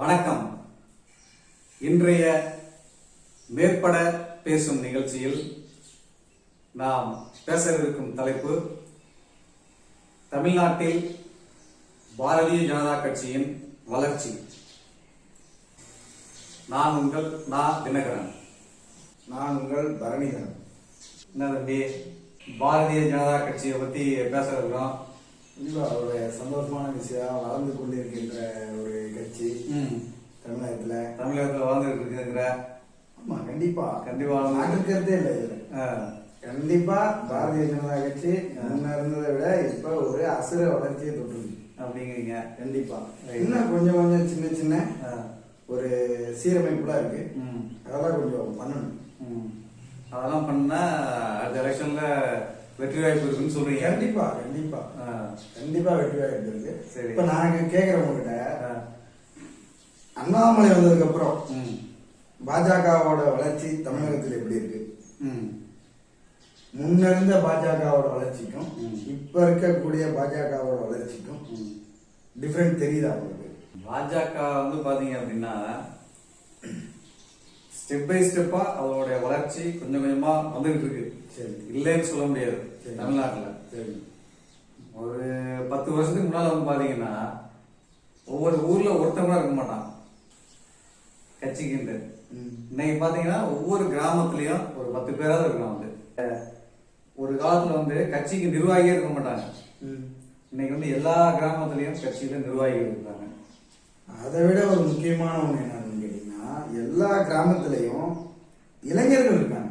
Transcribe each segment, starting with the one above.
வணக்கம். இன்றைய மேற்பட பேசும் நிகழ்ச்சியில் நாம் பேசவிருக்கும் தலைப்பு தமிழ்நாட்டில் பாரதிய ஜனதா கட்சியின் வளர்ச்சி. நான் உங்கள் தினகரன். நான் உங்கள் பரணிதரன். என்ன தம்பி, பாரதிய ஜனதா கட்சியை பத்தி பேச இருக்கிறோம். ஒரு சந்தோஷமான விஷயம், வளர்ந்து கொண்டிருக்கின்ற ஒரு கட்சி தமிழகத்துல வளர்ந்துட்டு இருக்குங்கிற. ஆமா, கண்டிப்பா இருக்கிறதே இல்லை இதுல. கண்டிப்பா பாரதிய ஜனதா கட்சி முன்ன இருந்ததை விட இப்ப ஒரு அசுர வளர்ச்சியை தொற்றுது அப்படிங்கிறீங்க. கண்டிப்பா இன்னும் கொஞ்சம் கொஞ்சம் சின்ன சின்ன ஒரு சீரமைப்புலாம் இருக்கு. அதெல்லாம் கொஞ்சம் பண்ணணும். அதெல்லாம் பண்ணா அடுத்த எலெக்ஷன்ல வெற்றி வாய்ப்பு இருக்குன்னு சொல்றீங்க. கண்டிப்பா கண்டிப்பா கண்டிப்பா வெற்றி வாய்ப்பு இருக்கு. சரி, இப்ப நாங்க கேக்குறேன் உங்ககிட்ட, அண்ணாமலை வந்ததுக்கு அப்புறம் பாஜகவோட வளர்ச்சி தமிழகத்தில் எப்படி இருக்கு? முன்ன இருந்த பாஜகவோட வளர்ச்சிக்கும் இப்ப இருக்கக்கூடிய பாஜகவோட வளர்ச்சிக்கும் டிஃபரெண்ட் தெரியுதா உங்களுக்கு? பாஜக பாத்தீங்க அப்படின்னா ஸ்டெப் பை ஸ்டெப்பா அவருடைய வளர்ச்சி கொஞ்சம் கொஞ்சமா வந்துகிட்டு இருக்கு. சரி, இல்லைன்னு சொல்ல முடியாது. தமிழ்நாட்டுல சரி, ஒரு 10 வருஷத்துக்கு முன்னால பாத்தீங்கன்னா ஒவ்வொரு ஊர்ல ஒருத்தவங்க இருக்க மாட்டான் கட்சிக்கு. இன்னைக்கு பாத்தீங்கன்னா ஒவ்வொரு கிராமத்திலயும் ஒரு 10 பேராவது இருக்கலாம். ஒரு காலத்துல கட்சிக்கு நிர்வாகியே இருக்க மாட்டாங்க. இன்னைக்கு எல்லா கிராமத்திலயும் கட்சியில நிர்வாகிகள் இருக்காங்க. அதை விட ஒரு முக்கியமான ஒண்ணு என்னன்னு கேட்டீங்கன்னா, எல்லா கிராமத்திலையும் இளைஞர்கள் இருக்காங்க.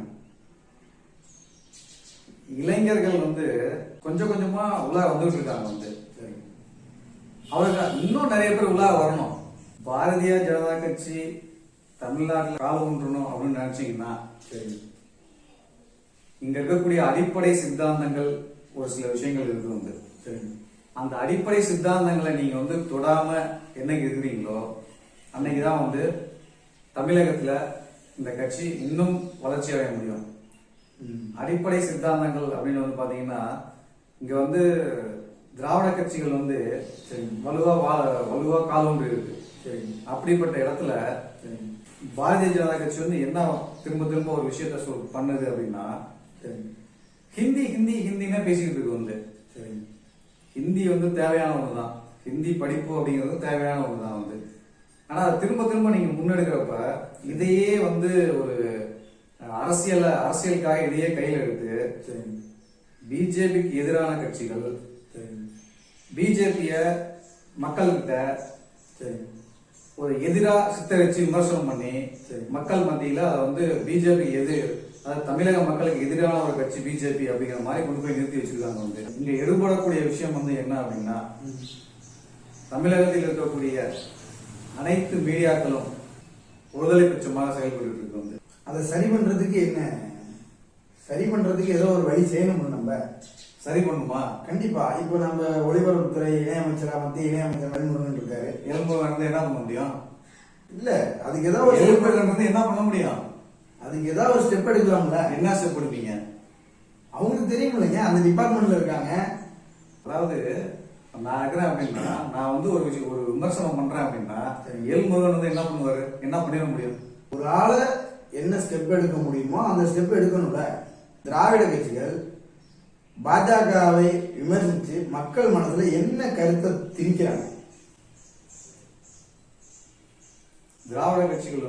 இளைஞர்கள் கொஞ்சம் கொஞ்சமா உள்ளார வந்துட்டு இருக்காங்க. அவருக்கு இன்னும் நிறைய பேர் உள்ளார வரணும். பாரதிய ஜனதா கட்சி தமிழ்நாட்டில் கால் ஊன்றணும் அப்படின்னு நினைச்சீங்கன்னா, இங்க இருக்கக்கூடிய அடிப்படை சித்தாந்தங்கள் ஒரு சில விஷயங்கள் இருக்கு. அந்த அடிப்படை சித்தாந்தங்களை நீங்க தொடாம என்னைக்கு இருக்கிறீங்களோ அன்னைக்குதான் தமிழகத்துல இந்த கட்சி இன்னும் வளர்ச்சி அடைய முடியும். அடிப்படை சித்தாந்தங்கள் அப்படின்னு பாத்தீங்கன்னா, இங்க திராவிட கட்சிகள் வலுவா காலூன்றி இருக்கு. அப்படிப்பட்ட இடத்துல பாரதிய ஜனதா கட்சி என்ன திரும்ப திரும்ப ஒரு விஷயத்த பண்ணுது அப்படின்னா, ஹிந்தி ஹிந்தி ஹிந்தின்னு பேசிக்கிட்டு இருக்கு. ஹிந்தி தேவையான ஒண்ணுதான். ஹிந்தி படிப்பு அப்படிங்கிறது தேவையான ஒண்ணுதான். ஆனா திரும்ப திரும்ப நீங்க முன்னெடுக்கிறப்ப இதையே ஒரு அரசியலுக்காக இதையே கையில் எடுத்து பிஜேபிக்கு எதிரான கட்சிகள் பிஜேபிய மக்கள்கிட்ட ஒரு எதிரா சித்தரிச்சு விமர்சனம் பண்ணி மக்கள் மத்தியில அதை பிஜேபி அதாவது தமிழக மக்களுக்கு எதிரான ஒரு கட்சி பிஜேபி அப்படிங்கிற மாதிரி கொண்டு போய் நிறுத்தி வச்சிருக்காங்க. இங்க எடுபடக்கூடிய விஷயம் என்ன அப்படின்னா, தமிழகத்தில் இருக்கக்கூடிய அனைத்து மீடியாக்களும் ஒருதலை பட்சமாக செயல்பட்டு இருக்கு. அதை சரி பண்றதுக்கு ஏதோ ஒரு வழி செய்யணும். நம்ம சரி பண்ணுமா? கண்டிப்பா. இப்போ நம்ம ஒளிபரப்புத்துறை இணையமைச்சரா மத்திய இணையமைச்சர் மணிமுருகன் இருக்காரு. எலும்பு என்ன பண்ண முடியும்? இல்ல, அதுக்கு ஏதாவது என்ன பண்ண முடியும்? அதுக்கு ஏதாவது ஒரு ஸ்டெப் எடுக்கலாம்ல. என்ன ஸ்டெப் எடுப்பீங்க? அவங்களுக்கு தெரியும் இல்லைங்க, அந்த டிபார்ட்மெண்ட்ல இருக்காங்க. அதாவது நான் இருக்கிறேன் அப்படின்னா, நான் ஒரு விமர்சனம் பண்றேன் அப்படின்னா, எலும்புருகன் என்ன பண்ணுவாரு? என்ன பண்ணிட முடியும்? ஒரு ஆளை என்ன ஸ்டெப் எடுக்க முடியுமோ அந்த ஸ்டெப் எடுக்கணும்ல. திராவிட கட்சிகள் பாஜகவை விமர்சிச்சு மக்கள் மனசுல என்ன கருத்தை திணிக்கிறாங்க? திராவிட கட்சிகள்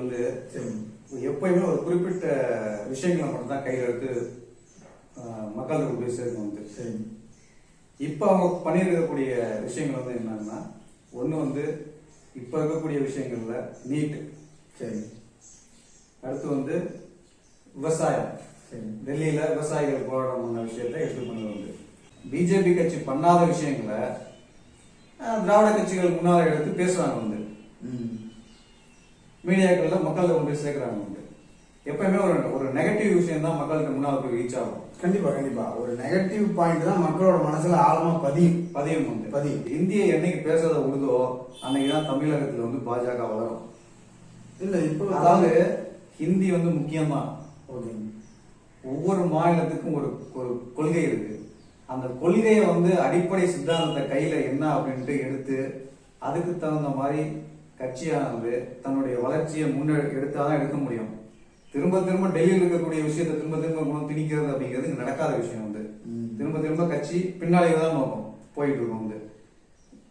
எப்பயுமே ஒரு குறிப்பிட்ட விஷயங்களை மட்டும் தான் கையில் எடுத்து மக்களுக்கு போய் சேர்க்கணும். இப்ப அவங்க பண்ணிருக்கக்கூடிய விஷயங்கள் என்னன்னா, ஒண்ணு இப்ப இருக்கக்கூடிய விஷயங்கள்ல நீட், அடுத்து விவசாயம், டெல்லியில விவசாயிகள் போராட்டம் பண்ண விஷயத்த எடுத்து பண்ணுவது. பிஜேபி கட்சி பண்ணாத விஷயங்களை திராவிட கட்சிகள் முன்னால எடுத்து பேசுறாங்க. மீடியாக்கள்ல மக்கள் கொண்டு போய் சேர்க்கிறாங்க. எப்பயுமே ஒரு நெகட்டிவ் விஷயம் தான் மக்களுக்கு முன்னால போய் ரீச் ஆகும். கண்டிப்பா கண்டிப்பா. ஒரு நெகட்டிவ் பாயிண்ட் தான் மக்களோட மனசுல ஆழமா பதியும். இந்திய என்னைக்கு பேசுறத உழுதோ அன்னைக்குதான் தமிழகத்துல பாஜக வளரும். இல்ல, இப்போ அதாவது ஹிந்தி முக்கியம்தான். ஒவ்வொரு மாநிலத்துக்கும் ஒரு கொள்கை இருக்கு. அந்த கொள்கையை அடிப்படை சித்தாந்தத்தை கையில என்ன அப்படின்ட்டு எடுத்து அதுக்கு தகுந்த மாதிரி கட்சியானது தன்னுடைய வளர்ச்சியை எடுத்தாதான் எடுக்க முடியும். திரும்ப திரும்ப டெல்லியில் இருக்கக்கூடிய விஷயத்தை திரும்ப திரும்ப கொண்டு திணிக்கிறது அப்படிங்கிறது இங்க நடக்காத விஷயம் வந்து. திரும்ப திரும்ப கட்சி பின்னாலே தான் நோக்கம் போயிட்டு இருக்கும் வந்து.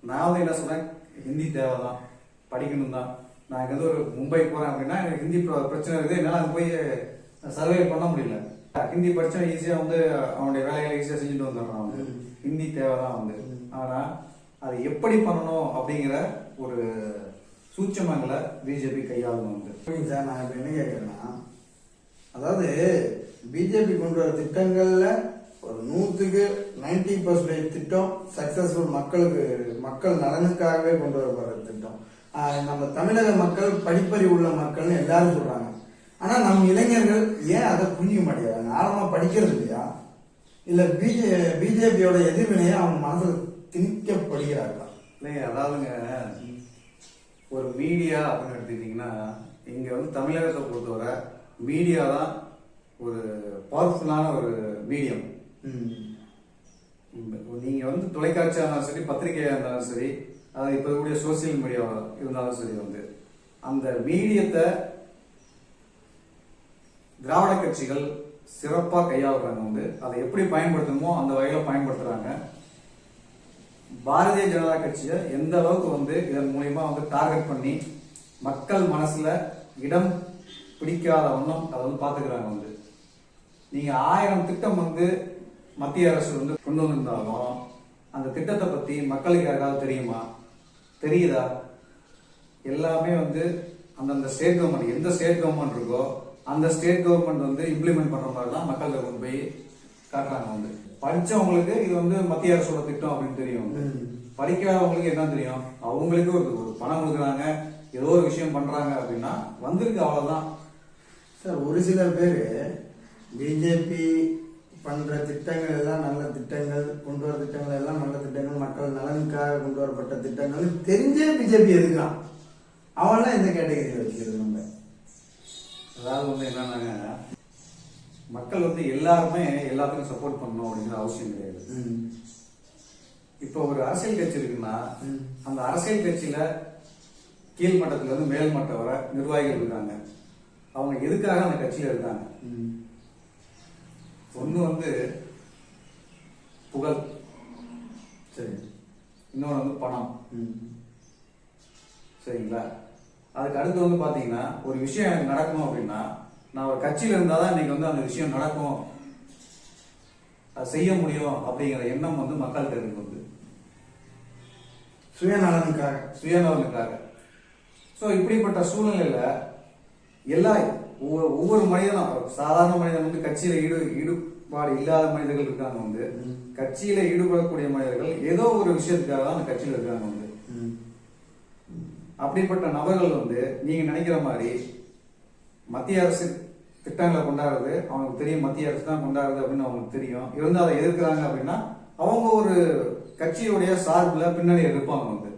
நான் வந்து என்ன சொல்றேன், ஹிந்தி தேவைதான், படிக்கணும் தான். நான் இங்க ஒரு மும்பை போறேன் அப்படின்னா எனக்கு ஹிந்தி பிரச்சனை இருக்குது, என்னால அங்க போய் சர்வே பண்ண முடியல. ஹிந்தி படிச்சா ஈஸியா வந்து அவனுடைய வேலைகளை ஈஸியா செஞ்சுட்டு வந்துடுறான் வந்து. ஹிந்தி தேவைதான் வந்து. ஆனா அது எப்படி பண்ணணும் அப்படிங்கிற ஒரு சூட்சமங்களை பிஜேபி கையாளணும் வந்து. சார், நான் இப்ப என்ன கேட்கறேன்னா, அதாவது பிஜேபி கொண்டு வர திட்டங்கள்ல ஒரு 100க்கு 90% திட்டம் சக்சஸ்ஃபுல், மக்கள் நலனுக்காகவே கொண்டு வரப்படுற திட்டம். நம்ம தமிழக மக்கள் படிப்பறிவு உள்ள மக்கள்னு எல்லாரும் சொல்றாங்க. ஆனா நம்ம இளைஞர்கள் ஏன் அதை புரிஞ்சிக்க மாட்டேங்கிறாங்க? ஆழமா படிக்கிறது இல்லையா, இல்ல பிஜேபியோட எதிர்வினையை அவங்க மனசுல திணிக்கப்படுகிறார்களா? இல்லைங்க, அதாவதுங்க ஒரு மீடியா அப்படின்னு எடுத்துக்கிட்டீங்கன்னா இங்க வந்து தமிழகத்தை பொறுத்தவரை மீடியா தான் ஒரு பவர்ஃபுல்லான ஒரு மீடியம். நீங்க வந்து தொலைக்காட்சியா இருந்தாலும் சரி, பத்திரிகையா இருந்தாலும் சரி, அது இப்ப கூடிய சோசியல் மீடியா இருந்தாலும் சரி வந்து அந்த மீடியத்தை திராவிட கட்சிகள் சிறப்பா கையாளுறாங்க வந்து. அதை எப்படி பயன்படுத்தணுமோ அந்த வகையில பயன்படுத்துறாங்க. பாரதிய ஜனதா கட்சியை எந்த அளவுக்கு வந்து இதன் மூலியமா வந்து டார்கெட் பண்ணி மக்கள் மனசுல இடம் பிடிக்காத வண்ணம் அதை வந்து பாத்துக்கிறாங்க வந்து. நீங்க 1000 திட்டம் வந்து மத்திய அரசு வந்து கொண்டு வந்திருந்தாலும் அந்த திட்டத்தை பத்தி மக்களுக்கு யாருக்காவது தெரியுமா? தெரியுதா? எல்லாமே வந்து அந்தந்த ஸ்டேட் கவர்மெண்ட், எந்த ஸ்டேட் கவர்மெண்ட் இருக்கோ அந்த ஸ்டேட் கவர்மெண்ட் வந்து இம்ப்ளிமெண்ட் பண்ற மாதிரி தான் மக்கள்கிட்ட கொண்டு போய் காட்டுறாங்க வந்து. படிச்சவங்களுக்கு இது வந்து மத்திய அரசோட திட்டம் அப்படின்னு தெரியும். படிக்காதவங்களுக்கு என்ன தெரியும்? அவங்களுக்கு ஒரு பணம் கொடுக்குறாங்க, ஏதோ ஒரு விஷயம் பண்றாங்க அப்படின்னா வந்திருக்கு, அவ்வளவுதான். சார், ஒரு சில பேர் பிஜேபி பண்ற திட்டங்கள் எல்லாம் நல்ல திட்டங்கள், கொண்டு வர திட்டங்கள் எல்லாம் நல்ல திட்டங்கள், மக்கள் நலனுக்காக கொண்டு வரப்பட்ட திட்டங்கள் தெரிஞ்சே பிஜேபி எதுக்கான், அவன்லாம் எந்த கேட்டகரியில் வச்சுக்கிறது? நம்ம அதாவது வந்து என்னன்னாங்க, மக்கள் வந்து எல்லாருமே எல்லாத்துக்கும் சப்போர்ட் பண்ணணும் அப்படிங்கிற அவசியம் கிடையாது. இப்போ ஒரு அரசியல் கட்சி இருக்குன்னா அந்த அரசியல் கட்சியில கீழ்மட்டத்துல இருந்து மேல்மட்டம் வர நிர்வாகிகள் இருக்காங்க. அவங்க எதுக்காக அந்த கட்சியில இருக்காங்க? ஒண்ணு வந்து புகழ், சரி, இன்னொன்று வந்து பணம், சரிங்களா? அதுக்கு அடுத்து வந்து பாத்தீங்கன்னா ஒரு விஷயம் எனக்கு நடக்கணும் அப்படின்னா நான் ஒரு கட்சியில இருந்தாதான் இன்னைக்கு வந்து அந்த விஷயம் நடக்கும், அது செய்ய முடியும் அப்படிங்கிற எண்ணம் வந்து மக்கள்கிட்ட இருக்கு வந்து. சுயநலனுக்காக. சோ இப்படிப்பட்ட சூழ்நிலையில ஒவ்வொரு மனிதனும், சாதாரண மனிதன் வந்து கட்சியில ஈடுபாடு இல்லாத மனிதர்கள் இருக்காங்க வந்து. கட்சியில ஈடுபடக்கூடிய மனிதர்கள் ஏதோ ஒரு விஷயத்துக்காக தான் அந்த கட்சியில இருக்காங்க வந்து. அப்படிப்பட்ட நபர்கள் வந்து நீங்க நினைக்கிற மாதிரி மத்திய அரசு திட்டங்களை கொண்டாடுறது அவங்களுக்கு தெரியும், மத்திய அரசு தான் கொண்டாடுறது அப்படின்னு அவங்களுக்கு தெரியும். இருந்து அதை எதிர்க்கிறாங்க அப்படின்னா அவங்க ஒரு கட்சியுடைய சார்புல பின்னணியில் இருப்பாங்க வந்து.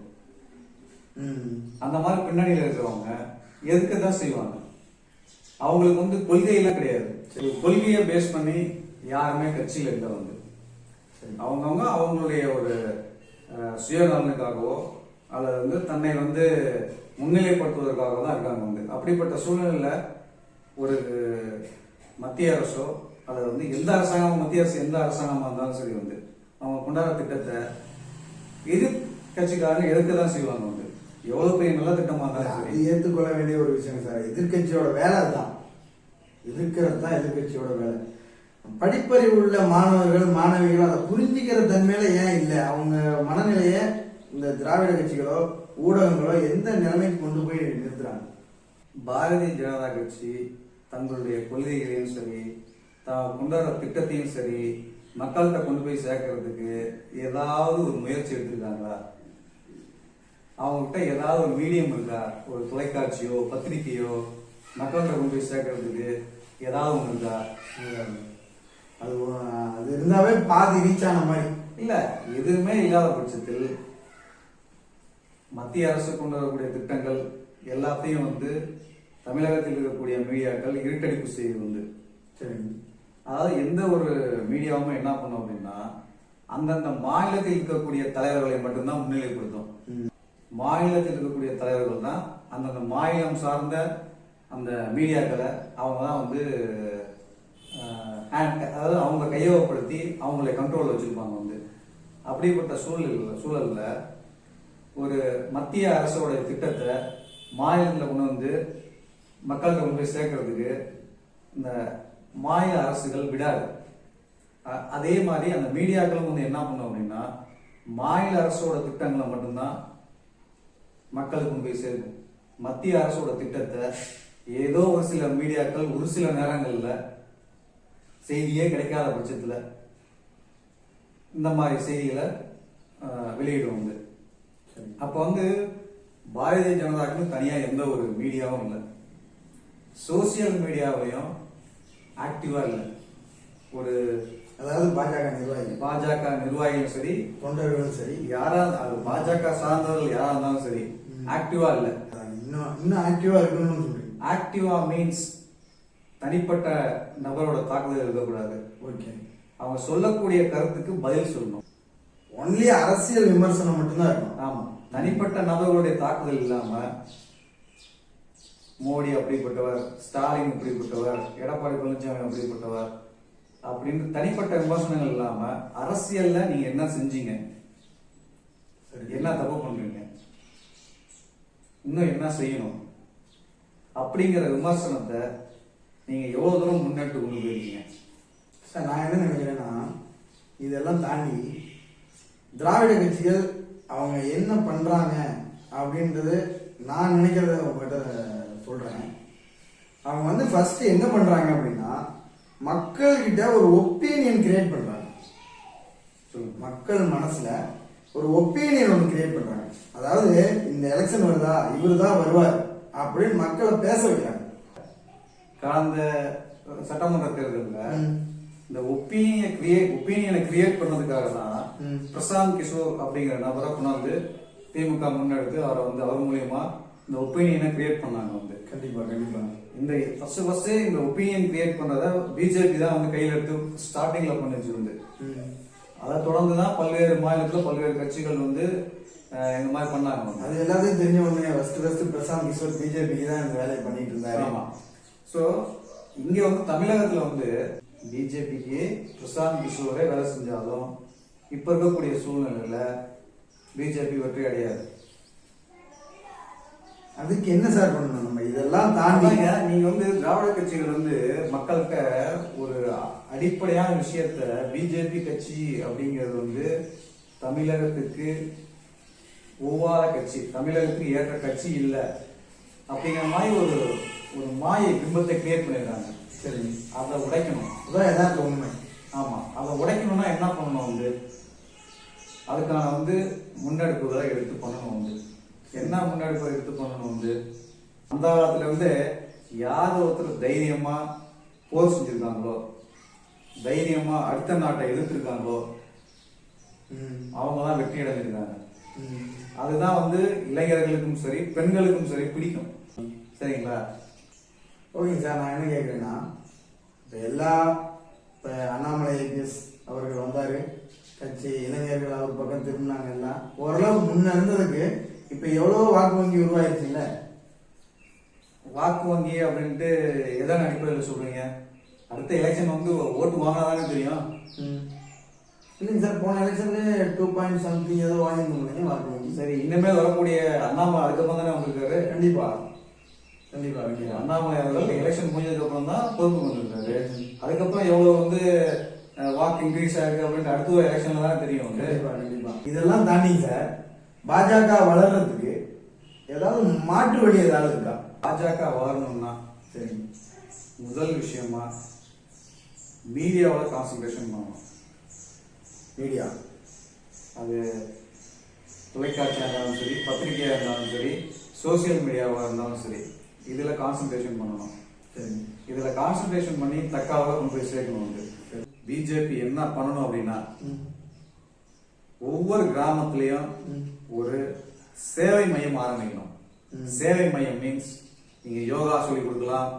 அந்த மாதிரி பின்னணியில இருக்கிறவங்க எதுக்குதான் செய்வாங்க. அவங்களுக்கு வந்து கொள்கையெல்லாம் கிடையாது. கொள்கையை பேஸ் பண்ணி யாருமே கட்சியில இருக்க வந்து அவங்கவுங்க அவங்களுடைய ஒரு சுயநலனுக்காகவோ அல்லது வந்து தன்னை வந்து முன்னிலைப்படுத்துவதற்காக தான் இருக்காங்க வந்து. அப்படிப்பட்ட சூழ்நிலையில ஒரு மத்திய அரசோ அல்லது வந்து எந்த அரசாங்கம், மத்திய அரசு எந்த அரசாங்கமா இருந்தாலும் சரி வந்து அவங்க கொண்டாடுற திட்டத்தை எதிர் கட்சிக்காரங்க எதிர்க்கதான் செய்வாங்க வந்து. எவ்வளவு பெரிய நல்ல திட்டமா இருந்தாலும் சரி ஏற்றுக்கொள்ள வேண்டிய ஒரு விஷயம் சார். எதிர்கட்சியோட வேலை தான், எதிர்க்கிறது தான் எதிர்கட்சியோட வேலை. படிப்பறிவு உள்ள மாணவர்கள் மாணவிகள் அதை புரிஞ்சுக்கிற தன்மையில ஏன் இல்லை? அவங்க மனநிலையை இந்த திராவிட கட்சிகளோ ஊடகங்களோ எந்த நிலைமைக்கு கொண்டு போய் நிறுத்துறாங்க? பாரதிய ஜனதா கட்சி தங்களுடைய கொள்கைகளையும் சரி, தான் கொண்டாடுற திட்டத்தையும் சரி மக்கள்கிட்ட கொண்டு போய் சேர்க்கறதுக்கு ஏதாவது ஒரு முயற்சி எடுத்திருக்காங்களா? அவங்ககிட்ட ஏதாவது ஒரு மீடியம் இருக்கா? ஒரு தொலைக்காட்சியோ பத்திரிகையோ மக்கள்கிட்ட கொண்டு போய் சேர்க்கறதுக்கு ஏதாவது ஒன்று இருக்கா? அது இருந்தாவே பாதி ரீச் ஆன மாதிரி இல்ல. எதுவுமே இல்லாத பட்சத்தில் மத்திய அரசு கொண்டு வரக்கூடிய திட்டங்கள் எல்லாத்தையும் வந்து தமிழகத்தில் இருக்கக்கூடிய மீடியாக்கள் இருட்டடிப்பு செய்வது உண்டு. சரி, அதாவது எந்த ஒரு மீடியாவும் என்ன பண்ணும் அப்படின்னா அந்தந்த மாநிலத்தில் இருக்கக்கூடிய தலைவர்களை மட்டும்தான் முன்னிலைப்படுத்தும். மாநிலத்தில் இருக்கக்கூடிய தலைவர்கள் தான் அந்தந்த மாநிலம் சார்ந்த அந்த மீடியாக்களை அவங்க தான் வந்து அதாவது அவங்க கையகப்படுத்தி அவங்களை கண்ட்ரோல் வச்சிருப்பாங்க வந்து. அப்படிப்பட்ட சூழல்ல ஒரு மத்திய அரசோட திட்டத்தை மாநிலத்தில் கொண்டு வந்து மக்கள்கிட்ட கொண்டு போய் சேர்க்கறதுக்கு இந்த மாநில அரசுகள் விடாது. அதே மாதிரி அந்த மீடியாக்களும் வந்து என்ன பண்ணும் அப்படின்னா மாநில அரசோட திட்டங்களை மட்டும்தான் மக்களுக்கு கொண்டு போய் சேர்க்கும். மத்திய அரசோட திட்டத்தை ஏதோ ஒரு சில மீடியாக்கள் ஒரு சில நேரங்கள்ல செய்தியே கிடைக்காத பட்சத்துல இந்த மாதிரி செய்திகளை வெளியிடும் வந்து. அப்ப வந்து பாரதிய ஜனதாக்கு தனியா எந்த ஒரு மீடியாவும் இல்லை, சோசியல் மீடியாவையும் ஆக்டிவா இல்லை. ஒரு அதாவது பாஜக நிர்வாகிகளும் சரி தொண்டர்களும் சரி யாரா அது பாஜக சார்ந்தவர்கள் யாரா இருந்தாலும் சரி ஆக்டிவா இல்லை. இன்னும் ஆக்டிவா இருக்கணும்னு சொல்றீங்க. ஆக்டிவா மீன்ஸ் தனிப்பட்ட நபரோட தாக்குதல் இருக்கக்கூடாது. ஓகே, அவங்க சொல்லக்கூடிய கருத்துக்கு பதில் சொல்லணும். ஒன்லி அரசியல் விமர்சனம் மட்டும்தான் இருக்கும். ஆமா, தனிப்பட்ட நபர்களுடைய தாக்குதல் இல்லாம மோடி அப்படிப்பட்டவர், ஸ்டாலின் இப்படிப்பட்டவர், எடப்பாடி பழனிசாமி அப்படிப்பட்டவர் அப்படின்னு தனிப்பட்ட விமர்சனங்கள் இல்லாம அரசியல்ல நீங்க என்ன செஞ்சீங்க, என்ன தப்பு பண்றீங்க, இன்னும் என்ன செய்யணும் அப்படிங்கிற விமர்சனத்தை நீங்க எவ்வளவு தூரம் முன்னெடுத்து கொண்டு போயிருக்கீங்க. சார் நான் என்ன நினைக்கிறேன்னா இதெல்லாம் தாண்டி திராவிட கட்சிகள் அவங்க என்ன பண்றாங்க அப்படின்றது நான் நினைக்கிறத உங்ககிட்ட சொல்றேன். அவங்க வந்து ஃபர்ஸ்ட் என்ன பண்றாங்க அப்படின்னா மக்கள்கிட்ட ஒரு ஒப்பீனியன் கிரியேட் பண்றாங்க. மக்கள் மனசுல ஒரு ஒப்பீனியன் ஒன்று கிரியேட் பண்றாங்க. அதாவது இந்த எலெக்ஷன் வருதா இவரு தான் வருவார் அப்படின்னு மக்களை பேச வைக்கிறாங்க. கடந்த சட்டமன்ற தேர்தலில் இந்த ஒப்பீனியனை கிரியேட் பண்ணதுக்காக தான் பிரசாந்த் கிஷோர் அப்படிங்கிற நபரை கொண்டாந்து திமுக முன்னெடுத்து அவரை வந்து அவர் மூலியமா இந்த ஒப்பீனியனை கிரியேட் பண்ணாங்க வந்து. கண்டிப்பா கண்டிப்பா இந்த ஃபர்ஸ்ட் இந்த ஒப்பீனியன் கிரியேட் பண்ணத பிஜேபி தான் வந்து கையில் எடுத்து ஸ்டார்டிங்ல பண்ணிச்சு வந்து. அதை தொடர்ந்து தான் பல்வேறு மாநிலத்தில் பல்வேறு கட்சிகள் வந்து இந்த மாதிரி பண்ணாங்க. அது எல்லாத்தையும் தெரிஞ்ச உடனே ஃபர்ஸ்ட் பிரசாந்த் கிஷோர் பிஜேபிக்கு தான் இந்த வேலையை பண்ணிட்டு இருந்தாரு. ஆமா. ஸோ இங்க வந்து தமிழகத்துல வந்து பிஜேபிக்கு பிரசாந்த் கிஷோரே வேலை செஞ்சாலும் இப்ப இருக்கக்கூடிய சூழ்நிலையில பிஜேபி வெற்றி அடையாது. அதுக்கு என்ன சார் பண்ணணும்? நம்ம இதெல்லாம் தாண்டி நீங்க வந்து திராவிட கட்சிகள் வந்து மக்கள்கிட்ட ஒரு அடிப்படையான விஷயத்த பிஜேபி கட்சி அப்படிங்கிறது வந்து தமிழகத்துக்கு ஒவ்வாத கட்சி, தமிழகத்துக்கு ஏற்ற கட்சி இல்லை அப்படிங்கிற மாதிரி ஒரு மாயை பிம்பத்தை கிரியேட் பண்ணிடுறாங்க. சரி, அதை உடைக்கணும். அதான் உண்மை. ஆமா, அதை உடைக்கணும்னா என்ன பண்ணணும் வந்து அதுக்கான வந்து முன்னெடுப்புகளை எடுத்து பண்ணணும் வந்து. என்ன முன்னெடுப்பை எடுத்து பண்ணணும் வந்து அந்த காலத்துல வந்து யார் ஒருத்தர் தைரியமா போர் செஞ்சிருக்காங்களோ, தைரியமா அடுத்த நாட்டை எதிர்த்திருக்காங்களோ அவங்க தான் வெற்றி அடைஞ்சிருக்காங்க. அதுதான் வந்து இளைஞர்களுக்கும் சரி பெண்களுக்கும் சரி பிடிக்கும். சரிங்களா? ஓகேங்க சார், நான் என்ன கேட்குறேன்னா இப்போ அண்ணாமலை ஐபிஎஸ் அவர்கள் வந்தாரு, கட்சி இளைஞர்கள் அவர் பக்கம் திரும்பினாங்க, எல்லாம் ஓரளவு முன்ன இருந்ததுக்கு இப்போ எவ்வளோ வாக்கு வங்கி உருவாயிருச்சுல்ல? வாக்கு வங்கி அப்படின்ட்டு எதன் அடிப்படையில் சொல்றீங்க? அடுத்த எலெக்ஷன் வந்து ஓட்டு வாங்கினாதானே தெரியும். இல்லைங்க சார், போன எலெக்ஷன்ல 2.something ஏதோ வாங்கிருந்தோம் வாக்கு வங்கி. சரி, இனிமேல் வரக்கூடிய அண்ணாமலை அதுக்கப்புறம் தானே வந்திருக்காரு. கண்டிப்பா கண்டிப்பா அண்ணாமலை அவர்கள் எலெக்ஷன் முடிஞ்சதுக்கு அப்புறம் தான் பொறுப்பு வந்திருக்காரு. அதுக்கப்புறம் எவ்வளவு வந்து வாக்கு இன்க்ரீஸ் ஆயிருக்கு அப்படின்ட்டு அடுத்த எலெக்ஷன்ல தான் தெரியும் வந்து. கண்டிப்பா இதெல்லாம் தாண்டி சார் பாஜக வளர்றதுக்கு ஏதாவது மாற்று வழி ஏதாவது இருக்கா? பாஜக வளரணும்னா சரி, முதல் விஷயமா மீடியாவோட கான்சன்ட்ரேஷன் பண்ணணும். மீடியா அது தொலைக்காட்சியாக இருந்தாலும் சரி, பத்திரிகையாக இருந்தாலும் சரி, சோசியல் மீடியாவாக இருந்தாலும் சரி, இதுல கான்சன்ட்ரேஷன் பண்ணணும். சரி, இதுல கான்சன்ட்ரேஷன் பண்ணி தக்காவை கொண்டு போய் சேர்க்கணும் வந்து. பிஜேபி என்ன பண்ணணும் அப்படின்னா ஒவ்வொரு கிராமத்திலையும் ஒரு சேவை மையம் ஆரம்பிக்கணும். சேவை மையம் மீன்ஸ் நீங்க யோகா சொல்லி கொடுக்கலாம்,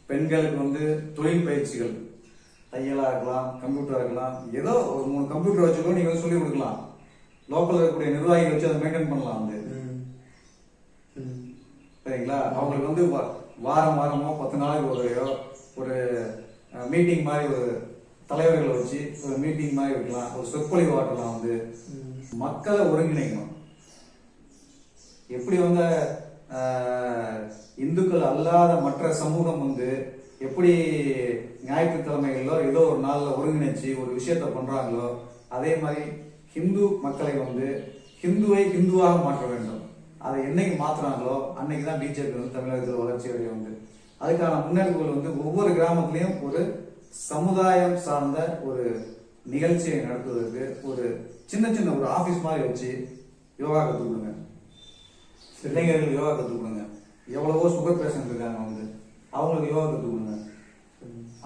பெண்களுக்கு வந்து தொழில் பயிற்சிகள், தையலா இருக்கலாம், கம்ப்யூட்டரா இருக்கலாம், ஏதோ ஒரு 3 கம்ப்யூட்டர் வச்சு கூட நீங்க சொல்லி கொடுக்கலாம். லோக்கல் இருக்கக்கூடிய நிர்வாகிகள் வச்சு அதை மெயின்டைன் பண்ணலாம் வந்து. சரிங்களா? அவங்களுக்கு வந்து வாரம் வாரமோ 10 நாளைக்கு ஒருவையோ ஒரு மீட்டிங் மாதிரி ஒரு தலைவர்களை வச்சு ஒரு மீட்டிங் மாதிரி வைக்கலாம், ஒரு சொற்பொழிவு ஆட்டலாம், வந்து மக்களை ஒருங்கிணைக்கணும். எப்படி வந்து இந்துக்கள் அல்லாத மற்ற சமூகம் வந்து எப்படி ஞாயிற்றுக்கிழமைகளோ ஏதோ ஒரு நாள்ல ஒருங்கிணைச்சு ஒரு விஷயத்த பண்றாங்களோ, அதே மாதிரி ஹிந்து மக்களை வந்து ஹிந்துவை ஹிந்துவாக மாற்ற வேண்டும். அதை என்னைக்கு மாத்துறாங்களோ அன்னைக்கு தான் பிஜேபி வந்து தமிழகத்தில் வளர்ச்சி அடைய வந்து. அதுக்கான முன்னெடுப்புகள் வந்து ஒவ்வொரு கிராமத்திலையும் ஒரு சமுதாயம் சார்ந்த ஒரு நிகழ்ச்சியை நடத்துவதற்கு ஒரு சின்ன சின்ன ஒரு ஆபீஸ் மாதிரி வச்சு யோகா கற்றுக் கொடுங்க. இளைஞர்கள் யோகா கற்றுக் கொடுங்க. எவ்வளவோ சுகர் பேஷண்ட் இருக்காங்க, வந்து அவங்களுக்கு யோகா கற்றுக் கொடுங்க.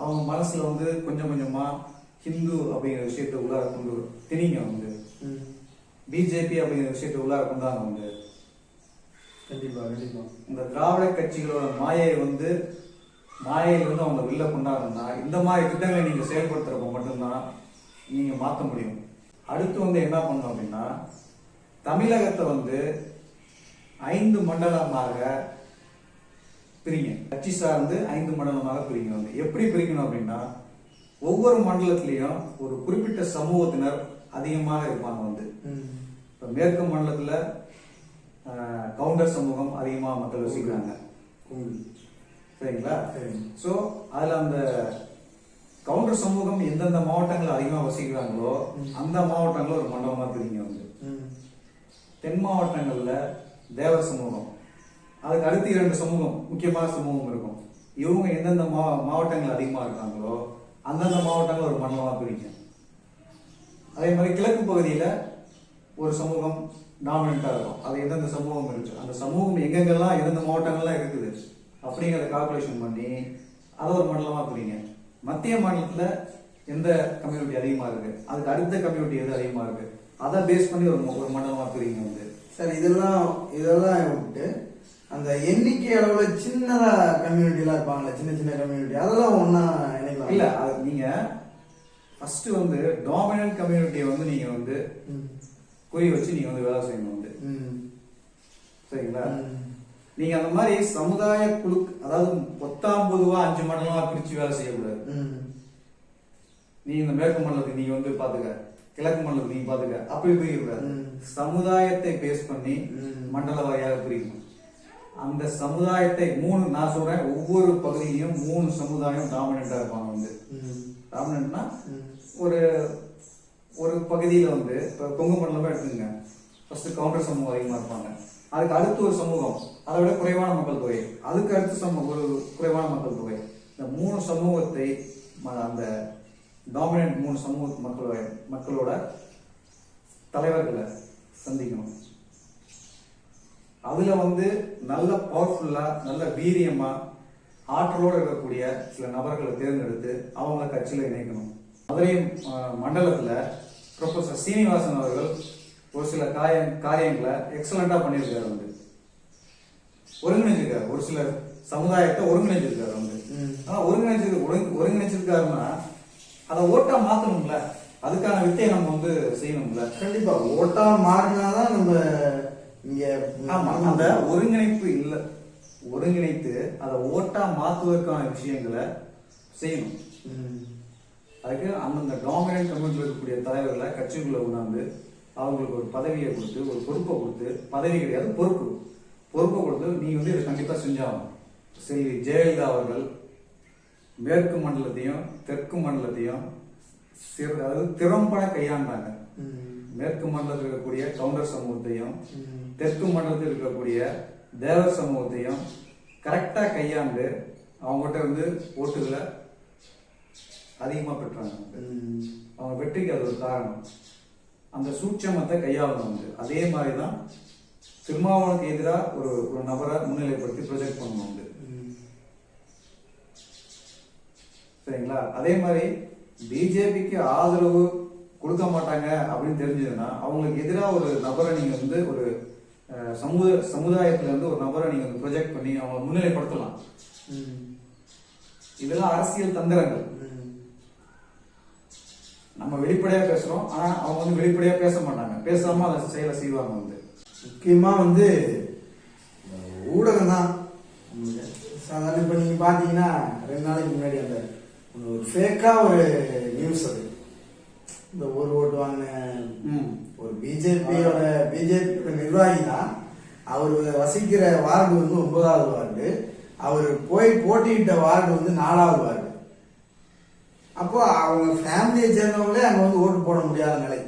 அவங்க மனசுல வந்து கொஞ்சம் கொஞ்சமா ஹிந்து அப்படிங்கிற விஷயத்த உள்ளார கொண்டு திணிங்க. வந்து பிஜேபி அப்படிங்கிற விஷயத்த உள்ளார கொண்டாங்க. வந்து கண்டிப்பா கண்டிப்பா இந்த திராவிட கட்சிகளோட மாயையில வந்து அவங்க வெளில கொண்டாடணும்னா இந்த மாதிரி திட்டங்களை நீங்க செயல்படுத்துறப்ப மட்டும்தான் நீங்க மாற்ற முடியும். அடுத்து வந்து என்ன பண்ணணும் அப்படின்னா, தமிழகத்தை வந்து 5 மண்டலமாக பிரிங்க. கட்சி சார்ந்து 5 மண்டலமாக பிரிங்க. வந்து எப்படி பிரிக்கணும் அப்படின்னா, ஒவ்வொரு மண்டலத்திலையும் ஒரு குறிப்பிட்ட சமூகத்தினர் அதிகமாக இருப்பாங்க. வந்து இப்ப மேற்கு மண்டலத்துல கவுண்டர் சமூகம் அதிகமாக மக்கள் வசிக்கிறாங்க, சரிங்களா? சோ அதுல அந்த கவுண்டர் சமூகம் எந்தெந்த மாவட்டங்கள் அதிகமாக வசிக்கிறாங்களோ அந்த மாவட்டங்கள் ஒரு மண்டலமா பிரிங்க. வந்து தென் மாவட்டங்கள்ல தேவர் சமூகம், அதுக்கு அடுத்து 2 சமூகம் முக்கியமான சமூகம் இருக்கும். இவங்க எந்தெந்த மாவட்டங்கள் அதிகமா இருக்காங்களோ அந்தந்த மாவட்டங்கள் ஒரு மண்டலமா பிரிங்க. அதே மாதிரி கிழக்கு பகுதியில ஒரு சமூகம் டாமினண்டா இருக்கும். அது எந்தெந்த சமூகம் இருக்கு, அந்த சமூகம் எங்கெங்கெல்லாம் எந்தெந்த மாவட்டங்கள்லாம் இருக்குது அப்படிங்கிறத கால்குலேஷன் பண்ணி அதை ஒரு மண்டலமா பிரிங்க. மத்திய மாநிலத்துல எந்த கம்யூனிட்டி அதிகமா இருக்கு, அதுக்கு அடுத்த கம்யூனிட்டி எது அதிகமா இருக்கு, அதை பேஸ் பண்ணி ஒரு மண்டலமா பிரிங்க. வந்து சார் இதெல்லாம் விட்டு அந்த எண்ணிக்கை அளவுல சின்னதா கம்யூனிட்டி எல்லாம் இருப்பாங்களா, சின்ன சின்ன கம்யூனிட்டி, அதெல்லாம் ஒன்னா நினைக்கலாம் இல்ல. அது நீங்க ஃபர்ஸ்ட் வந்து டாமினன்ட் கம்யூனிட்டியை வந்து நீங்க வந்து குறி வச்சு நீங்க வந்து வேலை செய்யணும். வந்து சரிங்களா? நீங்க அந்த மாதிரி சமுதாய குழு, அதாவது 19 மண்டலமா பிரிச்சு வேலை செய்யக்கூடாது. நீ இந்த மேற்கு மண்டலத்துக்கு நீங்க வந்து பாத்துக்க, கிழக்கு மண்டலத்துக்கு நீங்க பாத்துக்க, அப்படி பிரிக்கக்கூடாது. சமுதாயத்தை பேஸ் பண்ணி மண்டல வாரியாக பிரிக்கணும். அந்த சமுதாயத்தை 3 நான் சொல்றேன், ஒவ்வொரு பகுதியிலும் 3 சமுதாயம் டாமினண்டா இருப்பாங்க. வந்து டாமினன்ட்னா ஒரு ஒரு பகுதியில வந்து இப்ப கொங்கு மண்டலமா எடுத்துங்க, ஃபர்ஸ்ட் கவுண்டர் சமூகம் அதிகமா இருப்பாங்க. அதுக்கு அடுத்து ஒரு சமூகம் அதை விட குறைவான மக்கள் தொகை, அதுக்கு அடுத்து ஒரு குறைவான மக்கள் தொகை. இந்த 3 சமூகத்தை அந்த டாமினன்ட் 3 சமூக மக்களோட தலைவர்களை சந்திக்கணும். அதுல வந்து நல்ல பவர்ஃபுல்லா நல்ல வீரியமா ஆற்றலோடு இருக்கக்கூடிய சில நபர்களை தேர்ந்தெடுத்து அவங்களை கட்சியில இணைக்கணும். மதுரை மண்டலத்துல ப்ரொஃபசர் சீனிவாசன் அவர்கள் ஒரு சில காரியங்களை எக்ஸலண்டா பண்ணியிருக்காரு. வந்து ஒருங்கிணைச்சிருக்காரு, ஒரு சில சமுதாயத்தை ஒருங்கிணைச்சிருக்காரு. வந்து ஆனா ஒருங்கிணைச்சிருக்காருன்னா அதை ஓட்டா மாத்தணும்ல, அதுக்கான வித்தையை நம்ம வந்து செய்யணும்ல. கண்டிப்பா ஓட்டா மாறினாதான் நம்ம இங்க அந்த ஒருங்கிணைப்பு இல்ல, ஒருங்கிணைத்து அதை ஓட்டா மாத்துவதற்கான விஷயங்களை செய்யணும். அதுக்கு அந்தந்த டாமினன்ட் கம்யூனிட்டியில் இருக்கக்கூடிய தலைவர்களை கட்சிக்குள்ள உணர்ந்து அவங்களுக்கு ஒரு பதவியை கொடுத்து, ஒரு பொறுப்பை கொடுத்து, பதவி கிடையாது பொறுப்பை கொடுத்து நீ வந்து இதை கண்டிப்பா செஞ்சாகணும். செல்வி ஜெயலலிதா அவர்கள் மேற்கு மண்டலத்தையும் தெற்கு மண்டலத்தையும் அதாவது திறம்பட கையாண்டாங்க. மேற்கு மண்டலத்தில் இருக்கக்கூடிய கவுண்டர் சமூகத்தையும் தெற்கு மண்டலத்தில் இருக்கக்கூடிய தேவர் சமூகத்தையும் கரெக்டா கையாண்டு அவங்ககிட்ட இருந்து ஓட்டுகளை அதிகமா பெற்றாங்க. அவங்க வெற்றிக்கு அது ஒரு காரணம். அந்த சூட்சமத்தை கையாளணும். வந்து அதே மாதிரிதான் திருமாவளவனுக்கு எதிராக ஒரு நபரை முன்னிலைப்படுத்தி ப்ரொஜெக்ட் பண்ணணும். வந்து சரிங்களா? அதே மாதிரி பிஜேபிக்கு ஆதரவு கொடுக்க மாட்டாங்க அப்படின்னு தெரிஞ்சதுன்னா அவங்களுக்கு எதிராக ஒரு நபரை நீங்க வந்து ஒரு சமுதாயத்துல இருந்து ஒரு நபரை நீங்க ப்ரொஜெக்ட் பண்ணி அவங்களை முன்னிலைப்படுத்தலாம். இதெல்லாம் அரசியல் தந்திரங்கள். நம்ம வெளிப்படையா பேசுறோம், ஆனா அவங்க வந்து வெளிப்படையா பேச மாட்டாங்க, பேசாம அதை செயலை செய்வாங்க. வந்து முக்கியமா வந்து ஊடகம் தான் சாதாரண. இப்போ நீங்க பாத்தீங்கன்னா 2 நாளைக்கு முன்னாடி அந்த ஒரு ஃபேக்கா ஒரு நியூஸ், அது இந்த ஒரு ஓட்டு வாங்கின ஒரு பிஜேபியோட நிர்வாகி தான். அவர் வசிக்கிற வார்டு வந்து 9வது வார்டு, அவர் போய் போட்டியிட்ட வார்டு வந்து 4வது வார்டு. அப்போ அவங்க ஃபேமிலியை சேர்ந்தவங்களே அங்க வந்து ஓட்டு போட முடியாத நிலை.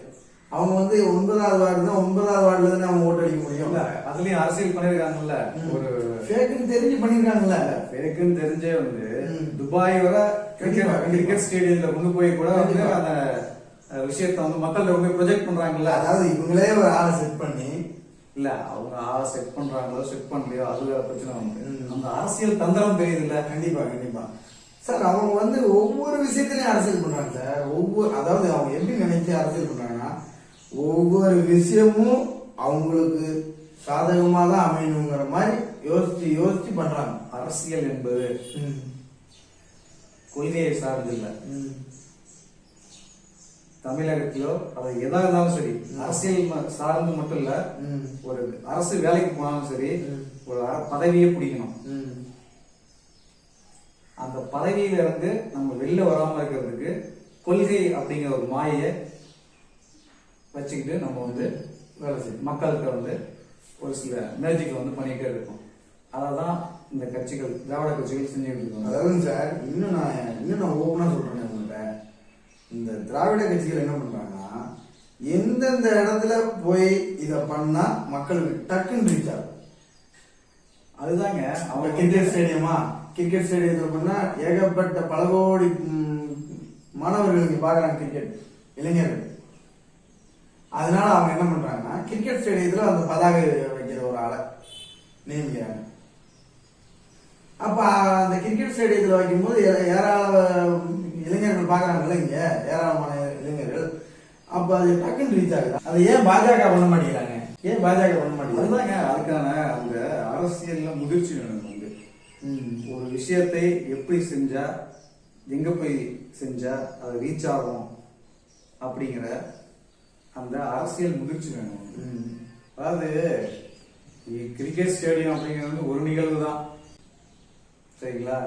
அவங்க வந்து 9வது வார்டு தான், 9வது வார்டுல தானே அவங்க ஓட்டு அடிக்க முடியும். அதுலயும் அரசியல் பண்ணிருக்காங்கல்ல, ஒரு ஃபேக்குன்னு தெரிஞ்சு பண்ணிருக்காங்கல்ல. ஃபேக்குன்னு தெரிஞ்சே வந்து துபாய் வர கிரிக்கெட் ஸ்டேடியம்ல கொண்டு போய் கூட வந்து அந்த விஷயத்த வந்து மக்கள்கிட்ட கொண்டு போய் ப்ரொஜெக்ட் பண்றாங்கல்ல. அதாவது இவங்களே ஒரு ஆளை செட் பண்ணி, இல்ல அவங்க ஆளை செட் பண்றாங்களோ செட் பண்ணலையோ அதுல பிரச்சனை வந்து அந்த அரசியல் தந்திரம் தெரியுது இல்ல. கண்டிப்பா கண்டிப்பா சார். அவங்க வந்து ஒவ்வொரு விஷயத்திலையும் அரசியல் பண்றாங்க சார். அதாவது அவங்க எப்படி நினைச்சு அரசியல் பண்றாங்கன்னா, ஒவ்வொரு விஷயமும் அவங்களுக்கு சாதகமா தான் அமையணுங்கிற மாதிரி யோசிச்சு யோசிச்சு பண்றாங்க. அரசியல் என்பது கொள்கையை சார்ந்து இல்ல. தமிழகத்திலோ அது எதா இருந்தாலும் சரி, அரசியல் சார்ந்து மட்டும் இல்ல. ஒரு அரசு வேலைக்கு போனாலும் சரி, ஒரு பதவியை பிடிக்கணும். அந்த பதவியில இருந்து நம்ம வெளில வராம இருக்கிறதுக்கு கொள்கை அப்படிங்கிற ஒரு மாயை வச்சுக்கிட்டு நம்ம வந்து வேலை செய்யும் மக்கள்கிட்ட வந்து ஒரு சில மேஜிக் வந்து பண்ணிக்கிட்டே இருக்கும். அததான் இந்த கட்சிகள், திராவிட கட்சிகள் செஞ்சுக்கிட்டு இருக்கோம். அதாவது சார், இன்னும் நான் ஓப்பனா சொல்றேன் உங்கள்கிட்ட, இந்த திராவிட கட்சிகள் என்ன பண்றாங்கன்னா, எந்தெந்த இடத்துல போய் இத பண்ணா மக்களுக்கு டக்குன்னு ரீச் ஆகும். அதுதாங்க அவங்க கிரிக்கெட் ஸ்டேடியத்தில் பண்ணா ஏகப்பட்ட பல கோடி மாணவர்கள் இங்க பாக்குறாங்க, கிரிக்கெட் இளைஞர்கள். அதனால அவங்க என்ன பண்றாங்கன்னா, கிரிக்கெட் ஸ்டேடியத்துல அந்த பதாகை வைக்கிற ஒரு ஆளை நியமிக்கிறாங்க. அப்ப அந்த கிரிக்கெட் ஸ்டேடியத்தில் வைக்கும்போது ஏராள இளைஞர்கள் பாக்குறாங்கல்ல, இங்க ஏராளமான இளைஞர்கள். அப்ப அது டக்குன்னு ரீச் ஆகுது. அதை ஏன் பாஜக பண்ண மாட்டேங்கிறாங்க? ஏன் பாஜக பண்ண மாட்டேங்கிறாங்க? அதுதாங்க அதுக்கான அந்த அரசியல்ல முதிர்ச்சி வேணும். வந்து ஒரு விஷயத்தை எப்படி செஞ்சா, எங்க போய் செஞ்சா அது ரீச் ஆகும் அப்படிங்கிற அந்த அரசியல் முதிர்ச்சி வேணும். அதாவது கிரிக்கெட் ஸ்டேடியம் அப்படிங்கிறது ஒரு நிகழ்வு தான், சரிங்களா?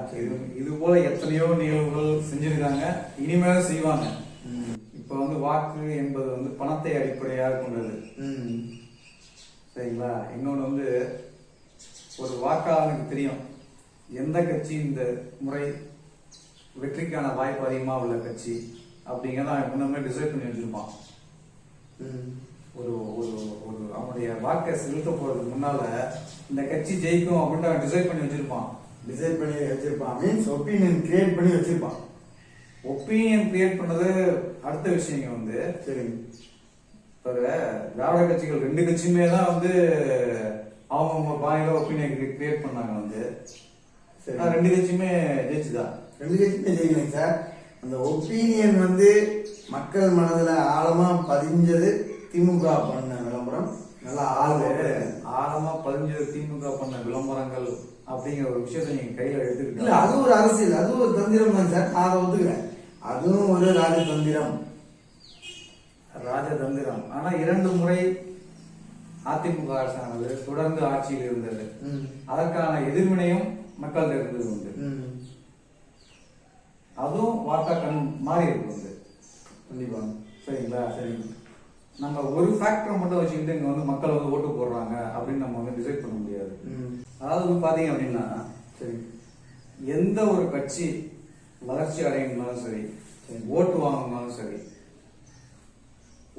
இது போல எத்தனையோ நிகழ்வுகள் செஞ்சிருக்காங்க, இனிமேலும் செய்வாங்க. இப்ப வந்து வாக்கு என்பது வந்து பணத்தை அடிப்படையாக கொண்டது, சரிங்களா? இன்னொன்னு வந்து ஒரு வாக்காளனுக்கு தெரியும் எந்த கட்சி இந்த முறை வெற்றிக்கான வாய்ப்பு அதிகமா உள்ள கட்சி அப்படிங்கிறத அவன் முன்னமே டிசைட் பண்ணி வச்சிருப்பான். ஒரு ஒரு ஒரு அவனுடைய வாக்கை செலுத்த போறதுக்கு முன்னால இந்த கட்சி ஜெயிக்கும் அப்படின்னு அவன் டிசைட் பண்ணி வச்சிருப்பான். மீன்ஸ் ஒப்பீனியன் கிரியேட் பண்ணி வச்சிருப்பான். ஒப்பீனியன் கிரியேட் பண்ணது அடுத்த விஷயங்க வந்து, சரி, திராவிட கட்சிகள் 2 கட்சியுமே தான் வந்து அவங்க பாயில ஒப்பீனியன் கிரியேட் பண்ணாங்க. வந்து 2 கட்சியுமே ஜெயிச்சுதான். 2 கட்சியுமே ஜெயிக்கலைங்க சார். அந்த ஒப்பீனியன் வந்து மக்கள் மனதுல ஆழமா பதிஞ்சது திமுக பண்ண விளம்பரம். நல்லா ஆழமா பதிஞ்சது திமுக பண்ண விளம்பரங்கள் அப்படிங்கிற ஒரு விஷயத்தை நீங்க கையில எடுத்துக்கிட்டு, இல்ல அது ஒரு அரசியல், அது ஒரு தந்திரம் தான் சார். நான் அதை ஒத்துக்கிறேன். அதுவும் ஒரு ராஜதந்திரம். ஆனா 2 முறை அதிமுக அரசானது தொடர்ந்து ஆட்சியில் இருந்தது. அதற்கான எதிர்வினையும் மக்கள் இருந்தது உண்டு. அதுவும் வார்த்தா கண் மாறி இருக்கு வந்து. கண்டிப்பா. சரிங்களா? சரி, நம்ம ஒரு ஃபேக்டரை மட்டும் வச்சுக்கிட்டு இங்க வந்து மக்கள் வந்து ஓட்டு போடுறாங்க அப்படின்னு நம்ம வந்து டிசைட் பண்ண முடியாது. அதாவது பாத்தீங்க அப்படின்னா, சரி, எந்த ஒரு கட்சி வளர்ச்சி அடையணும்னாலும் சரி, ஓட்டு வாங்கணும்னாலும் சரி,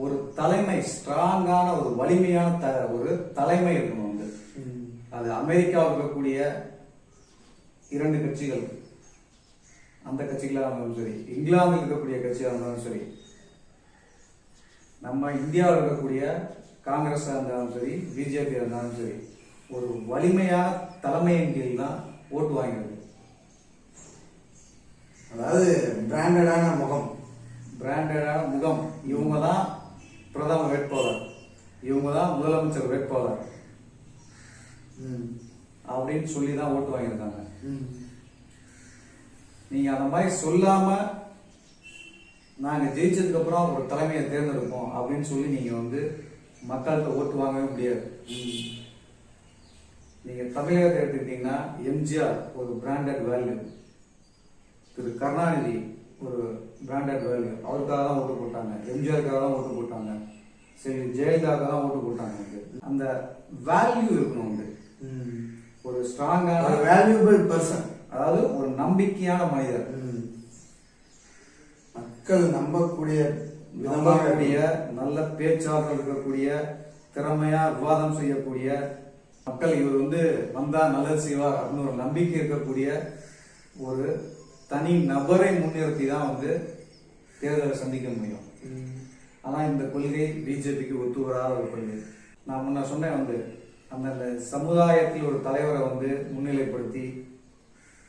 ஒரு தலைமை, ஸ்ட்ராங்கான ஒரு வலிமையான ஒரு தலைமை இருக்கணும் வந்து. அது அமெரிக்காவில் இருக்கக்கூடிய 2 கட்சிகள், அந்த கட்சிகளாக இருந்தாலும் சரி, இங்கிலாந்தில் இருக்கக்கூடிய கட்சியாக இருந்தாலும் சரி, நம்ம இந்தியாவில் இருக்கக்கூடிய காங்கிரஸ் இருந்தாலும் சரி, பிஜேபி இருந்தாலும் சரி, ஒரு வலிமையான தலைமையின் கீழ் தான் ஓட்டு வாங்கிறது. அதாவது பிராண்டடான முகம், இவங்க தான் பிரதம வேட்பாளர், இவங்க தான் முதலமைச்சர் வேட்பாளர் அப்படின்னு சொல்லி தான் ஓட்டு வாங்கியிருக்காங்க. நீங்க அந்த மாதிரி சொல்லாம நாங்க ஜெயிச்சதுக்கு அப்புறம் ஒரு தலைமையை தேர்ந்தெடுப்போம் அப்படின்னு சொல்லி நீங்க வந்து மக்கள்கிட்ட ஓட்டு வாங்கவே முடியாது. நீங்க தமிழகத்தை எடுத்துக்கிட்டீங்கன்னா எம்ஜிஆர் ஒரு பிராண்டட் வேல்யூ, திரு கருணாநிதி ஒரு பிராண்டட் வேல்யூ. அவருக்காக தான் ஓட்டு போட்டாங்க, எம்ஜிஆருக்காக தான் ஓட்டு போட்டாங்க, சரி ஜெயலலிதாவுக்காக தான் ஓட்டு போட்டாங்க. அந்த வேல்யூ இருக்கணும் வந்து ஒரு ஸ்ட்ராங்கான வேல்யூபிள் பர்சன், அதாவது ஒரு நம்பிக்கையான மனிதர், மக்கள் நம்பக்கூடிய நல்ல பேச்சாற்றல் இருக்கக்கூடிய, திறமையா விவாதம் செய்யக்கூடிய, மக்கள் இவர் வந்து வந்தா நல்லது செய்வார் அப்படின்னு ஒரு நம்பிக்கை இருக்கக்கூடிய ஒரு தனி நபரை முன்னிறுத்தி தான் வந்து தேர்தலை சந்திக்க முடியும். ஆனா இந்த கொள்கை பிஜேபிக்கு ஒத்து வராத ஒரு கொள்கை. நான் முன்ன சொன்னேன் வந்து அந்த சமுதாயத்தில் ஒரு தலைவரை வந்து முன்னிலைப்படுத்தி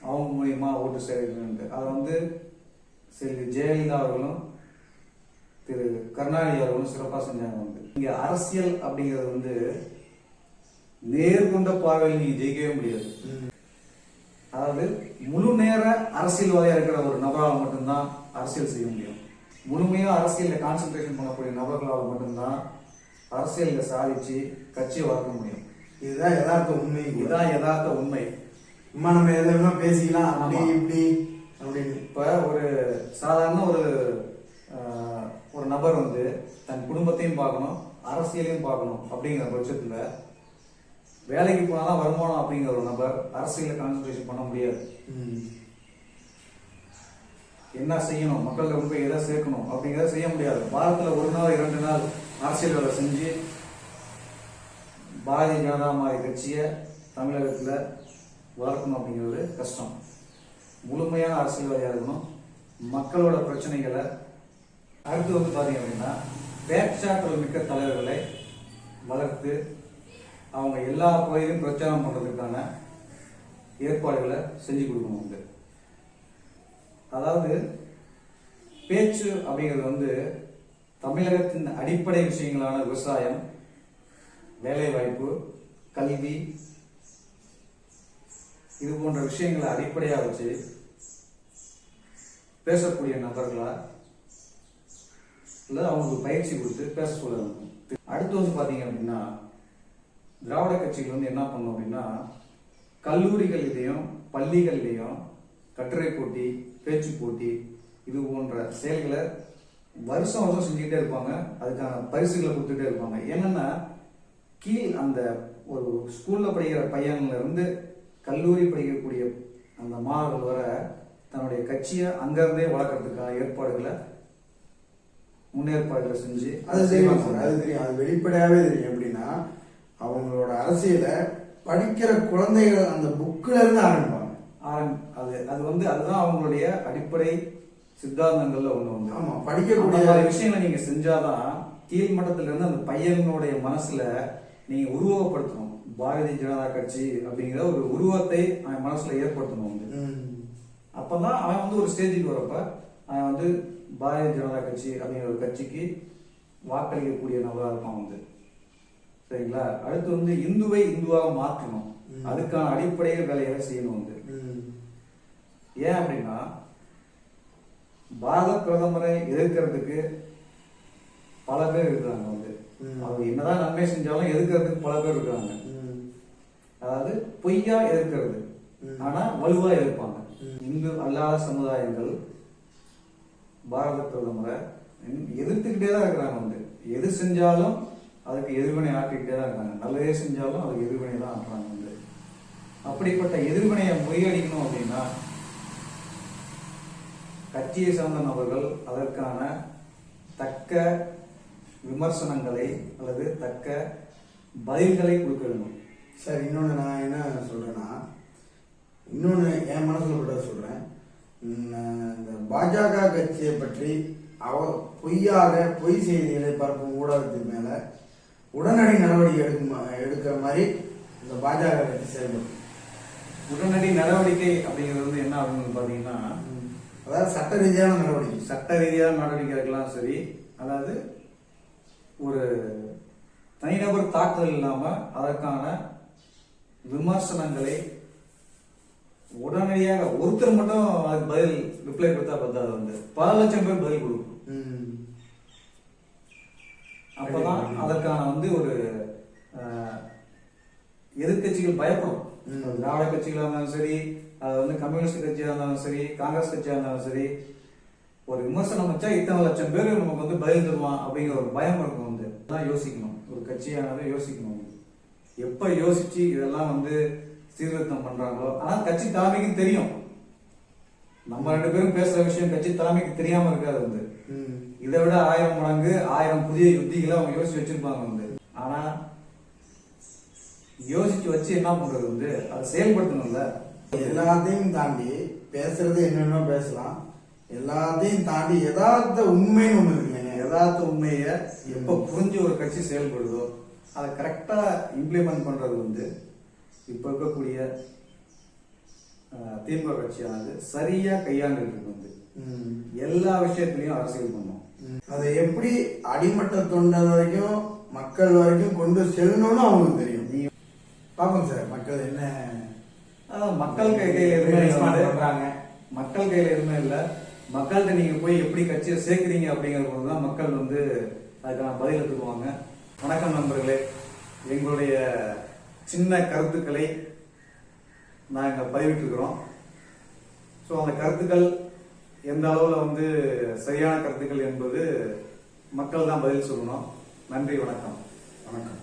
அவங்க மூலியமா ஓட்டு சேரணும்ட்டு அதை வந்து சரி ஜெயலலிதா அவர்களும் திரு கருணாநிதி அவர்களும் சிறப்பாக செஞ்சாங்க. வந்து இங்க அரசியல் அப்படிங்கிறது வந்து நேர்கொண்ட பார்வையில் நீங்க ஜெயிக்கவே முடியாது. அதாவது முழு நேர அரசியல்வாதியா இருக்கிற ஒரு நபரால் மட்டும்தான் அரசியல் செய்ய முடியும். முழுமையா அரசியல்ல கான்சென்ட்ரேஷன் பண்ணக்கூடிய நபர்களால் மட்டும்தான் அரசியல்ல சாதிச்சு கட்சியை வளர்க்க முடியும். இதுதான் யதார்த்த உண்மை. இதுதான் யதார்த்த உண்மை. சும்மா நம்ம எதெல்லாம் பேசிக்கலாம் அப்படி இப்படி அப்படின்னு. இப்ப ஒரு சாதாரண ஒரு நபர் வந்து தன் குடும்பத்தையும் பார்க்கணும், அரசியலையும் பார்க்கணும் அப்படிங்கிற பட்சத்துல வேலைக்கு போனாதான் வருமானம் அப்படிங்கிற ஒரு நபர் அரசியல கான்சென்ட்ரேஷன் பண்ண முடியாது. என்ன செய்யணும், மக்கள் ரொம்ப எதை சேர்க்கணும் அப்படிங்கிறத செய்ய முடியாது. வாரத்துல ஒரு நாள் 2 நாள் அரசியல் வேலை செஞ்சு பாரதிய ஜனதா மாதிரி கட்சியை தமிழகத்துல வளர்க்கணும் அப்படிங்கிறது கஷ்டம். முழுமையான அரசியல்வாதியா இருக்கணும், மக்களோட பிரச்சனைகளை. அடுத்து வந்து பாத்தீங்க அப்படின்னா பேச்சாற்றல் மிக்க தலைவர்களை வளர்த்து அவங்க எல்லா பகுதியிலும் பிரச்சாரம் பண்றதுக்கான ஏற்பாடுகளை செஞ்சு கொடுக்கணும். வந்து அதாவது பேச்சு அப்படிங்கிறது வந்து தமிழகத்தின் அடிப்படை விஷயங்களான விவசாயம், வேலை வாய்ப்பு, கல்வி, இது போன்ற விஷயங்களை அடிப்படையா வச்சு பேசக்கூடிய நபர்களா இல்ல அவங்களுக்கு பயிற்சி கொடுத்து பேச சொல்லணும். அடுத்து வந்து பாத்தீங்க அப்படின்னா திராவிட கட்சிகள் வந்து என்ன பண்ணும் அப்படின்னா கல்லூரிகளிலேயும் பள்ளிகளிலேயும் கட்டுரை போட்டி, பேச்சு போட்டி, இது போன்ற செயல்களை வருஷம் வருஷம் செஞ்சுக்கிட்டே இருப்பாங்க. அதுக்கான பரிசுகளை கொடுத்துட்டே இருப்பாங்க. என்னன்னா கீழ் அந்த ஒரு ஸ்கூல்ல படிக்கிற பையன்ல இருந்து கல்லூரி படிக்கக்கூடிய அந்த மாணவர்கள் வர தன்னுடைய கட்சியை அங்கிருந்தே வளர்க்கறதுக்கான ஏற்பாடுகளை முன்னேற்பாடுகளை செஞ்சு அது தெரியும். அது வெளிப்படையாவே தெரியும். எப்படின்னா அவங்களோட அரசியல படிக்கிற குழந்தைகள் அந்த புக்ல இருந்து ஆரம்பிப்பாங்க. அது வந்து அதுதான் அவங்களுடைய அடிப்படை சித்தாந்தங்கள்ல ஒண்ணு வந்து. ஆமா, படிக்கக்கூடிய விஷயங்களை நீங்க செஞ்சாதான் கீழ் மட்டத்துல இருந்து அந்த பையனுடைய மனசுல நீங்க உருவகப்படுத்தணும். பாரதிய ஜனதா கட்சி அப்படிங்கிற ஒரு உருவத்தை அவன் மனசுல ஏற்படுத்தணும் வந்து. அப்பதான் அவன் வந்து ஒரு ஸ்டேஜுக்கு வரப்ப அவன் வந்து பாரதிய ஜனதா கட்சி அப்படிங்கிற ஒரு கட்சிக்கு வாக்களிக்கக்கூடிய நபரா இருப்பான் வந்து. சரிங்களா? அடுத்து வந்து இந்துவை இந்துவாக மாற்றணும். அதுக்கான அடிப்படையில் வேலையை செய்யணும் வந்து. ஏன் அப்படின்னா பாரத பிரதமரை எதிர்க்கிறதுக்கு பல பேர் இருக்காங்க வந்து. அவங்க என்னதான் நன்மை செஞ்சாலும் எதிர்க்கிறதுக்கு பல பேர் இருக்காங்க. அதாவது பொய்யா எதிர்க்கிறது, ஆனா வலுவா எதிர்ப்பாங்க. இந்து அல்லாத சமுதாயங்கள் பாரத பிரதமரை எதிர்த்துக்கிட்டே தான் இருக்கிறாங்க வந்து. எது செஞ்சாலும் அதுக்கு எதிர்வினை ஆட்டிக்கிட்டே தான் இருக்காங்க. நல்லதே செஞ்சாலும் அதுக்கு எதிர்வினை தான் ஆட்டுறாங்க வந்து. அப்படிப்பட்ட எதிர்வினையை முறியடிக்கணும் அப்படின்னா கட்சியை சார்ந்த நபர்கள் அதற்கான தக்க விமர்சனங்களை அல்லது தக்க பதில்களை கொடுக்க வேண்டும். சார், இன்னொன்று நான் என்ன சொல்றேன்னா, இன்னொன்று என் மனசுல கூட சொல்றேன். இந்த பாஜக கட்சியை பற்றி பொய் செய்திகளை பரப்பும் ஊடகத்தின் மேல உடனடி நடவடிக்கை எடுக்கிற மாதிரி இந்த பாஜக கட்சி செயல்படும். உடனடி நடவடிக்கை அப்படிங்கிறது வந்து என்ன ஆகுதுன்னு பாத்தீங்கன்னா, அதாவது சட்ட ரீதியான நடவடிக்கை இருக்கலாம். சரி, அதாவது ஒரு தனிநபர் தாக்குதல் இல்லாம அதற்கான விமர்சனங்களை உடனடியாக ஒருத்தர் மட்டும் அதுக்கு பதில் ரிப்ளை கொடுத்தா பத்தாது வந்து பல லட்சம் பேர் பதில் கொடுக்கும். அப்பதான் அதற்கான வந்து ஒரு எதிர்கட்சிகள் பயப்படும். ம். திராவிட கட்சிகளா இருந்தாலும் சரி, அது வந்து கம்யூனிஸ்ட் கட்சியா இருந்தாலும் சரி, காங்கிரஸ் கட்சியா இருந்தாலும் சரி, ஒரு விமர்சனம் வச்சா இத்தனை லட்சம் பேர் நமக்கு வந்து பதில் தருவான் அப்படிங்கிற ஒரு பயம் இருக்கும். வந்து தான் யோசிக்கணும், ஒரு கட்சியானதை யோசிக்கணும். எப்ப யோசிச்சு இதெல்லாம் வந்து சீர்திருத்தம் பண்றாங்களோ, ஆனா கட்சி தலைமைக்கு தெரியும். நம்ம 2 பேரும் பேசுற விஷயம் கட்சி தலைமைக்கு தெரியாம இருக்காது. வந்து இதை விட 1000 மடங்கு 1000 புதிய யுத்திகளை அவங்க யோசிச்சு வச்சிருப்பாங்க. வந்து ஆனா யோசிச்சு வச்சு என்ன பண்றது, வந்து அதை செயல்படுத்தணும்ல. எல்லாத்தையும் தாண்டி பேசுறது என்னென்ன பேசலாம், எல்லாத்தையும் தாண்டி யதார்த்த உண்மைன்னு ஒண்ணு இருக்குங்க. யதார்த்த உண்மையை எப்ப புரிஞ்சு ஒரு கட்சி செயல்படுதோ அதை கரெக்டா இம்ப்ளிமெண்ட் பண்றது வந்து இப்ப இருக்கக்கூடிய திமுக கட்சியானது சரியா கையாண்டு வந்து எல்லா விஷயத்திலையும் அரசியல் பண்ணும். அதை எப்படி அடிமட்ட தொண்டர் வரைக்கும் மக்கள் வரைக்கும் கொண்டு செல்லணும்னு அவங்களுக்கு தெரியும். பாப்போம் சார், மக்கள் என்ன மக்கள் கையில எதுவுமே பண்றாங்க. மக்கள் கையில எதுவுமே இல்ல. மக்கள்கிட்ட நீங்க போய் எப்படி கட்சியை சேர்க்கிறீங்க அப்படிங்கிற போதுதான் மக்கள் வந்து அதுக்கான பதில் எடுத்துக்குவாங்க. வணக்கம் நண்பர்களே, எங்களுடைய சின்ன கருத்துக்களை நாங்கள் பதிவிட்டிருக்கிறோம். ஸோ அந்த கருத்துக்கள் எந்த அளவில் வந்து சரியான கருத்துக்கள் என்பது மக்கள் தான் பதில் சொல்லணும். நன்றி, வணக்கம். வணக்கம்.